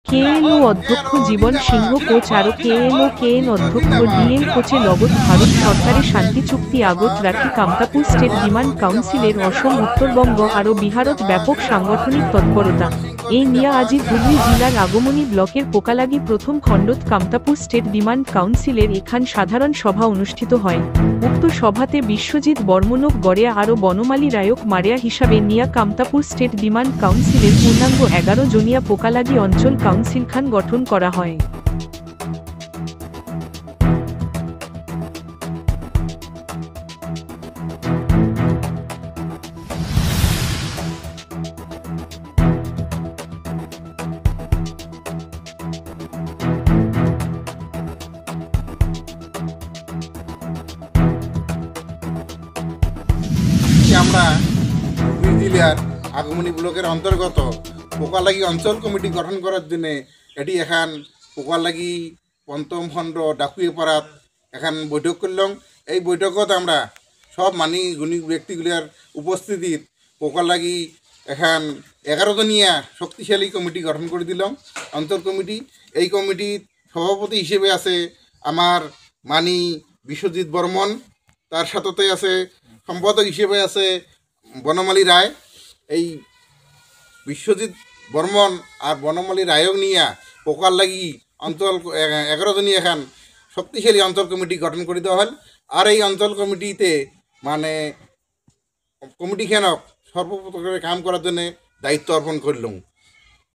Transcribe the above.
KLO অধ্যক্ষ জীবন সিংহ coach আরও KN অধ্যক্ষ ডিএল কোচে লগত ভারত সরকারের শান্তি চুক্তি আগত রাখি কামতাপুর স্টেট বিমান কাউন্সিলের অসম উত্তরবঙ্গ আরও বিহারত ব্যাপক সাংগঠনিক তৎপরতা এই নিয়ে আজি হুগলি জেলার আগমনী ব্লকের পোকালাগি প্রথম খণ্ডত কামতাপুর স্টেট বিমান কাউন্সিলের এখান সাধারণ সভা অনুষ্ঠিত হয়। উক্ত সভাতে বিশ্বজিৎ বর্মনক গড়িয়া আরও বনমালী রায়ক মারিয়া হিসাবে নিয়া কামতাপুর স্টেট বিমান কাউন্সিলের পূর্ণাঙ্গ 11 জনিয়া পোকালাগি অঞ্চল কাউন্সিলখান গঠন করা হয়। আমরা হুগলি জেলার আগমনী ব্লকের অন্তর্গত পোকালাগি অঞ্চল কমিটি গঠন করার জন্য এটি এখন পোকালাগি পঞ্চম খণ্ড ডাকুয়াপাড়াত এখন বৈঠক করলাম। এই বৈঠকত আমরা সব মানি গুণী ব্যক্তিগুলোর উপস্থিতিত পোকালাগি এখন 11 জনিয়া শক্তিশালী কমিটি গঠন করে দিলাম অঞ্চল কমিটি। এই কমিটির সভাপতি হিসেবে আছে আমার মানি বিশ্বজিৎ বর্মন, তার সাথে আছে সম্পাদক হিসেবে আছে বনমালী রায়। এই বিশ্বজিৎ বর্মন আর বনমালী রায়ক নিয়া পোকালাগি অঞ্চল 11 জনী এখন শক্তিশালী অঞ্চল কমিটি গঠন করে দেওয়া হল। আর এই অঞ্চল কমিটিতে মানে কমিটিখানক সর্বপ্রকারে কাম করার জন্য দায়িত্ব অর্পণ করলাম।